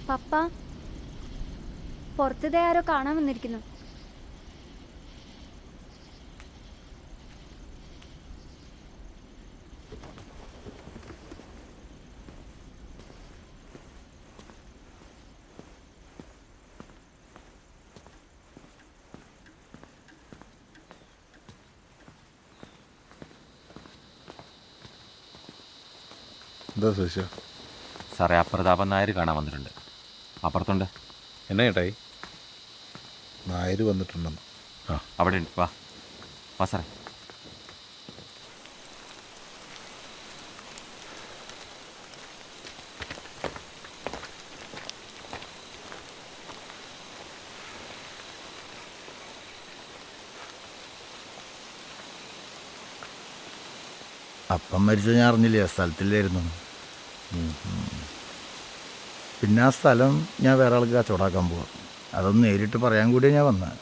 പപ്പ, പുറത്തതേ ആരോ കാണാൻ വന്നിരിക്കുന്നു. എന്താ ചോദിച്ച സാറേ, അപ്രതാപൻ നായർ കാണാൻ വന്നിട്ടുണ്ട്. അപ്പുറത്തുണ്ട്. എന്നാ ചേട്ടായി? നായർ വന്നിട്ടുണ്ടെന്ന്. ആ, അവിടെ ഉണ്ട്. വാ വാ സാറേ. അപ്പം മരിച്ചത് ഞാൻ അറിഞ്ഞില്ലേ, സ്ഥലത്തില്ലായിരുന്നു. പിന്നെ ആ സ്ഥലം ഞാൻ വേറെ ആൾക്ക് കച്ചവടാക്കാൻ പോവാം. അതൊന്ന് നേരിട്ട് പറയാൻ കൂടിയാണ് ഞാൻ വന്നത്.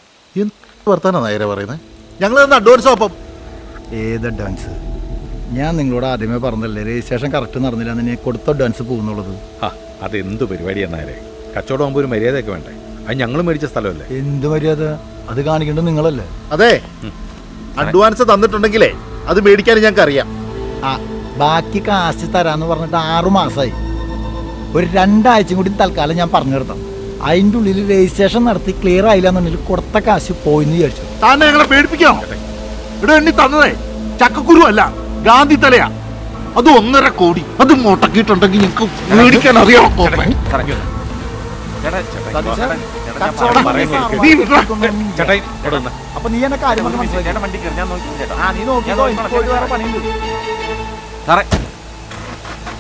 എന്ത് വർത്താനാണ് നായരെ പറയുന്നത്? ഞങ്ങൾ തന്ന അഡ്വാൻസ് അപ്പം. ഏത് അഡ്വാൻസ്? ഞാൻ നിങ്ങളോട് ആദ്യമേ പറഞ്ഞല്ലേ, രജിസ്ട്രേഷൻ കറക്റ്റ് നടന്നില്ല എന്ന് കൊടുത്ത അഡ്വാൻസ് പോകുന്നുള്ളത്. ആ, അതെന്ത് പരിപാടിയാണ് നായരെ? കച്ചവടം ആകുമ്പോൾ ഒരു മര്യാദയൊക്കെ വേണ്ടേ? അത് ഞങ്ങൾ മേടിച്ച സ്ഥലമല്ലേ? എന്ത് മര്യാദ? അത് കാണിക്കേണ്ടത് നിങ്ങളല്ലേ? അതെ, അഡ്വാൻസ് തന്നിട്ടുണ്ടെങ്കിലേ അത് മേടിക്കാൻ ഞങ്ങൾക്ക് അറിയാം. ആ, ബാക്കി കാശ് തരാമെന്ന് പറഞ്ഞിട്ട് 6 മാസമായി. ഒരു 2 ആഴ്ചയും കൂടി തൽക്കാലം ഞാൻ പറഞ്ഞു നിർത്താം. അതിൻ്റെ ഉള്ളിൽ രജിസ്ട്രേഷൻ നടത്തി ക്ലിയർ ആയില്ല എന്നുണ്ടെങ്കിൽ കൊടുത്ത കാശ് പോയിന്ന് വിചാരിച്ചു. താനെ ഞങ്ങളെ പേടിപ്പിക്കണോ? ഇവിടെ എണ്ണി തന്നതേ ചക്കക്കുരു അല്ല, ഗാന്ധി തലയാ. അത് 1.5 കോടി. അത് മുടക്കിയിട്ടുണ്ടെങ്കിൽ ഞങ്ങൾക്ക് മേടിക്കാൻ അറിയാം. അപ്പൊ നീ എന്നെ കാര്യം സാറേ,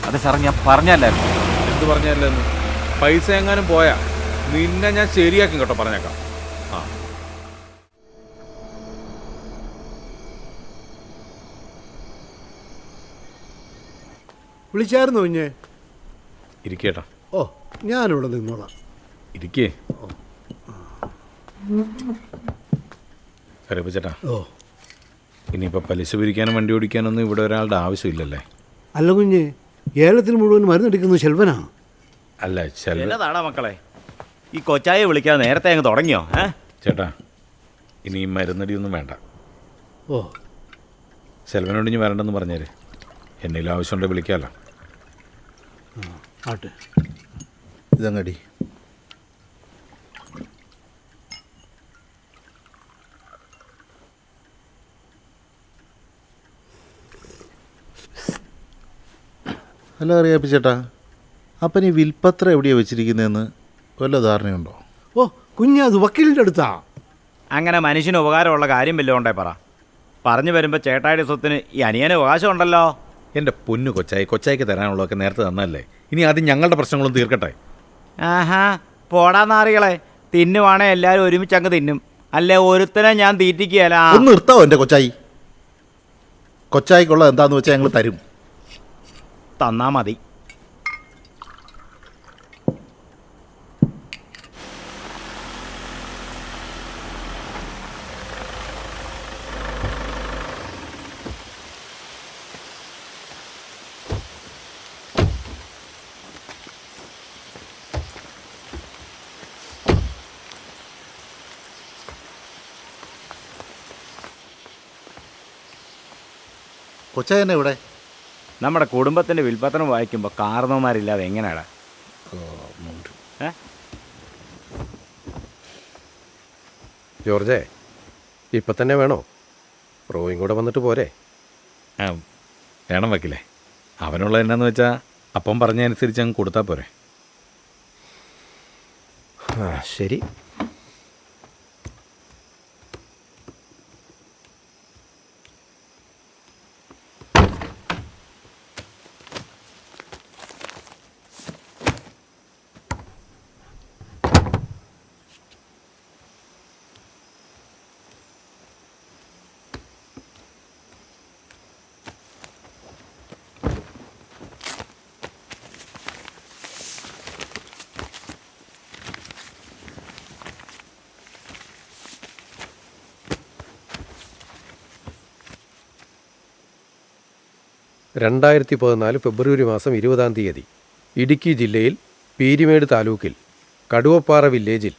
അതെ സാറേ, ഞാൻ പറഞ്ഞല്ലായിരുന്നു. എന്ത് പറഞ്ഞല്ലെന്ന്? പൈസ എങ്ങാനും പോയാ നിന്നെ ഞാൻ ശരിയാക്കും കേട്ടോ, പറഞ്ഞേക്കാം. ആ, വിളിച്ചായിരുന്നു കുഞ്ഞെ? ഇരിക്കേട്ടാ. ഓ, ഞാനിവിടെ നിന്നോളാം. ഇരിക്കേ. കരപ്പിച്ചേട്ടാ, ഓ, ഇനിയിപ്പോൾ പലിശ പിരിക്കാനും വണ്ടി ഓടിക്കാനൊന്നും ഇവിടെ ഒരാളുടെ ആവശ്യമില്ലല്ലേ? അല്ല കുഞ്ഞെ, ഏലത്തിൽ മുഴുവൻ മരുന്നെടുക്കുന്നത് ശെൽവനാ. അല്ല എന്നതാടാ മക്കളെ, ഈ കൊച്ചായെ വിളിക്കാതെ നേരത്തെ അങ്ങ് തുടങ്ങിയോ? ചേട്ടാ, ഇനി ഈ മരുന്നടിയൊന്നും വേണ്ട. ഓ, സെൽവനോട് ഇനി വരണ്ടെന്ന് പറഞ്ഞേര്. എന്തെങ്കിലും ആവശ്യമുണ്ടെങ്കിൽ വിളിക്കാമല്ലോ. ആട്ടെ. ഇതങ്ങടി. അല്ല അറിയാപ്പിച്ചേട്ടാ, അപ്പം ഈ വിൽപ്പത്രം എവിടെയാണ് വെച്ചിരിക്കുന്നതെന്ന് വല്ല ധാരണയുണ്ടോ? ഓ കുഞ്ഞ്, അത് വക്കീലിൻ്റെ അടുത്താ. അങ്ങനെ മനുഷ്യന് ഉപകാരമുള്ള കാര്യം വല്ലതും ഉണ്ടേ പറ. പറഞ്ഞു വരുമ്പോൾ ചേട്ടായുടെ സ്വത്തിന് ഈ അനിയന് അവകാശം ഉണ്ടല്ലോ. എൻ്റെ പൊന്നു കൊച്ചായി, കൊച്ചായിക്ക് തരാനുള്ളതൊക്കെ നേരത്തെ തന്നല്ലേ. ഇനി ആദ്യം ഞങ്ങളുടെ പ്രശ്നങ്ങളും തീർക്കട്ടെ. ആഹാ, പോടാ നാറികളെ. തിന്നുവാണേ എല്ലാവരും ഒരുമിച്ച് അങ്ങ് തിന്നും. അല്ലേ ഒരുത്തനെ ഞാൻ തീറ്റിക്കുകയല്ല. ഒന്ന് നിർത്താവോ എൻ്റെ കൊച്ചായി? കൊച്ചായിക്കുള്ളത് എന്താണെന്ന് വെച്ചാൽ ഞങ്ങൾ തരും. തന്നാ മതി. കൊച്ചായി തന്നെ ഇവിടെ. നമ്മുടെ കുടുംബത്തിൻ്റെ വിൽപ്പത്രം വായിക്കുമ്പോൾ കാരണവന്മാരില്ലാതെ എങ്ങനെയാടാ? ജോർജേ, ഇപ്പം തന്നെ വേണോ? റോയും കൂടെ വന്നിട്ട് പോരെ? ആ, വേണം വയ്ക്കില്ലേ. അവനുള്ള എന്നാന്ന് വെച്ചാൽ അപ്പം പറഞ്ഞതനുസരിച്ച് അങ്ങ് കൊടുത്താൽ പോരെ. ആ, ശരി. (2014) ഫെബ്രുവരി മാസം 20-ാം തീയതി ഇടുക്കി ജില്ലയിൽ പീരിമേട് താലൂക്കിൽ കടുവപ്പാറ വില്ലേജിൽ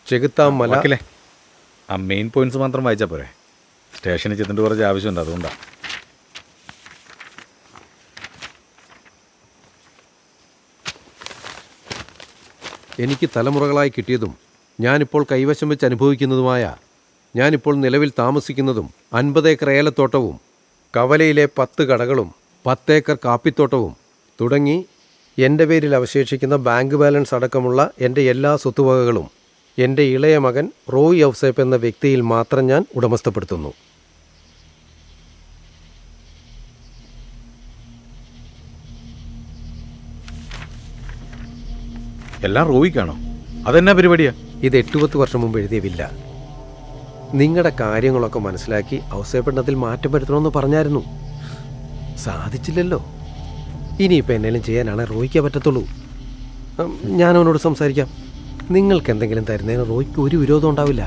ചെകുത്താമല. വക്കീലേ, ആ മെയിൻ പോയിന്റ്സ് മാത്രം വായിച്ചാൽ പോരെ? സ്റ്റേഷനിൽ ചെന്നിട്ട് കുറച്ച് ആവശ്യമുണ്ട്, അതുകൊണ്ടാണ്. എനിക്ക് തലമുറകളായി കിട്ടിയതും ഞാനിപ്പോൾ കൈവശം വെച്ച് അനുഭവിക്കുന്നതുമായ, ഞാനിപ്പോൾ നിലവിൽ താമസിക്കുന്നതും 50 ഏക്കർ ഏലത്തോട്ടവും കവലയിലെ 10 കടകളും 10 ഏക്കർ കാപ്പിത്തോട്ടവും തുടങ്ങി എൻ്റെ പേരിൽ അവശേഷിക്കുന്ന ബാങ്ക് ബാലൻസ് അടക്കമുള്ള എൻ്റെ എല്ലാ സ്വത്തുവകകളും എൻ്റെ ഇളയ മകൻ റോയ് ഔസേപ്പ് എന്ന വ്യക്തിയിൽ മാത്രം ഞാൻ ഉടമസ്ഥപ്പെടുത്തുന്നു. എല്ലാം റോയിക്കാണോ? അതെന്നാ പരിപാടിയാ? ഇത് 8-10 വർഷം മുമ്പ് എഴുതിയ വില്ല. നിങ്ങളുടെ കാര്യങ്ങളൊക്കെ മനസ്സിലാക്കി ഔസേപ്പെണ്ണത്തിൽ മാറ്റം വരുത്തണമെന്ന് പറഞ്ഞായിരുന്നു. സാധിച്ചില്ലല്ലോ. ഇനിയിപ്പോൾ എന്നേലും ചെയ്യാനാണ് റോയ്ക്ക് പറ്റത്തുള്ളൂ. ഞാൻ അവനോട് സംസാരിക്കാം. നിങ്ങൾക്ക് എന്തെങ്കിലും തരുന്നതിന് റോയ്ക്ക് ഒരു വിരോധം ഉണ്ടാവില്ല.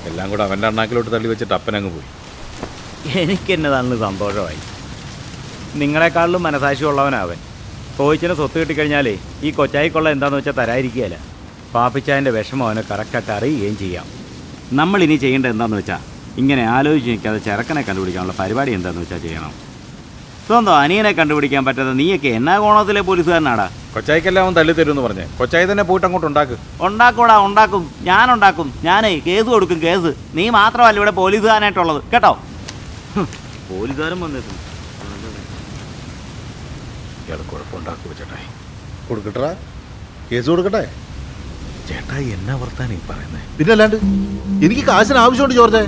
എല്ലാം കൂടെ അവൻ്റെ അണ്ണാക്കിലോട്ട് തള്ളി വെച്ചിട്ട് അപ്പനങ്ങ് പോയി. എനിക്കെന്നതാണ് സന്തോഷമായി. നിങ്ങളെക്കാളിലും മനസാക്ഷിയുള്ളവനവൻ. കോയിച്ചിന് സ്വത്ത് കിട്ടിക്കഴിഞ്ഞാലേ ഈ കൊച്ചായിക്കൊള്ള എന്താണെന്ന് വെച്ചാൽ തരാതിരിക്കുകയില്ല. പാപ്പിച്ചായൻ്റെ വിഷമം അവനെ കറക്റ്റായിട്ട് അറിയുകയും ചെയ്യാം. നമ്മളിനി ചെയ്യേണ്ടത് എന്താണെന്ന് വെച്ചാൽ ഇങ്ങനെ ആലോചിച്ച് നിൽക്കാതെ ചെറുക്കനെ കണ്ടുപിടിക്കാനുള്ള പരിപാടി എന്താണെന്ന് വെച്ചാൽ ചെയ്യണം. സ്വന്തം അനിയനെ കണ്ടുപിടിക്കാൻ പറ്റാതെ നീയൊക്കെ എന്നാ കോണത്തിലെ പോലീസുകാരനാടാ? കൊച്ചായിക്കെല്ലാം അവൻ തള്ളി തരുമെന്ന് പറഞ്ഞേ. കൊച്ചായി തന്നെ പോയിട്ട് അങ്ങോട്ട് ഉണ്ടാക്ക്. ഉണ്ടാക്കൂടാ, ഉണ്ടാക്കും. ഞാനുണ്ടാക്കും. ഞാനേ കേസ് കൊടുക്കും, കേസ്. നീ മാത്രമല്ല ഇവിടെ പോലീസുകാരനായിട്ടുള്ളത്, കേട്ടോ? പോലീസുകാരൻ വന്നിട്ടുണ്ട്. ഇയാൾ കുഴപ്പമുണ്ടാക്കുക ചേട്ടായി. കൊടുക്കട്ടാ, കേസ് കൊടുക്കട്ടെ. ചേട്ടായി എന്നാ വർത്താനം ഈ പറയുന്നത്? പിന്നെ അല്ലാണ്ട് എനിക്ക് കാശിന് ആവശ്യമുണ്ട് ജോർജെ.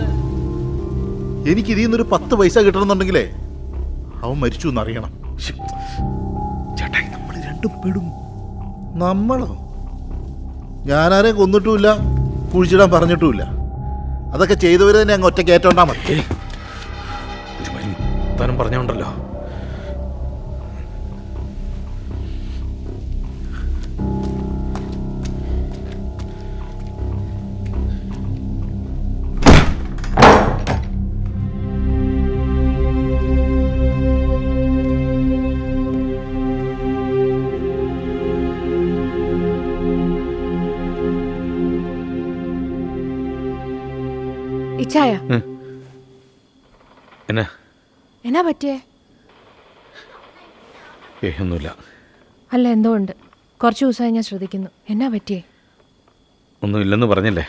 എനിക്ക് ഇതിൽ നിന്നൊരു 10 പൈസ കിട്ടണമെന്നുണ്ടെങ്കിലേ അവൻ മരിച്ചു എന്നറിയണം. ചേട്ടായി, നമ്മൾ രണ്ടും പെടും. നമ്മളോ? ഞാനാരെയും കൊന്നിട്ടുമില്ല, കുഴിച്ചിടാൻ പറഞ്ഞിട്ടുമില്ല. അതൊക്കെ ചെയ്തവരെ തന്നെ അങ്ങ് ഒറ്റ കയറ്റോണ്ടാ മതി. താനും പറഞ്ഞോണ്ടല്ലോ. ഇച്ചായ, എന്നാ എന്നാ പറ്റിയേ? ഒന്നുമില്ല. അല്ല, എന്തോ ഉണ്ട്. കുറച്ച് ദിവസമായി ഞാൻ ശ്രദ്ധിക്കുന്നു. എന്നാ പറ്റിയേ? ഒന്നുമില്ലെന്ന് പറഞ്ഞല്ലേ.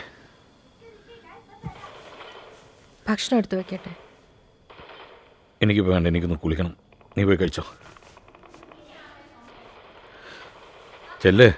ഭക്ഷണം എടുത്തു വെക്കട്ടെ? എനിക്കിപ്പോൾ വേണ്ട, എനിക്കൊന്ന് കുളിക്കണം. നീ പോയി കഴിച്ചോ. ചെല്ല്.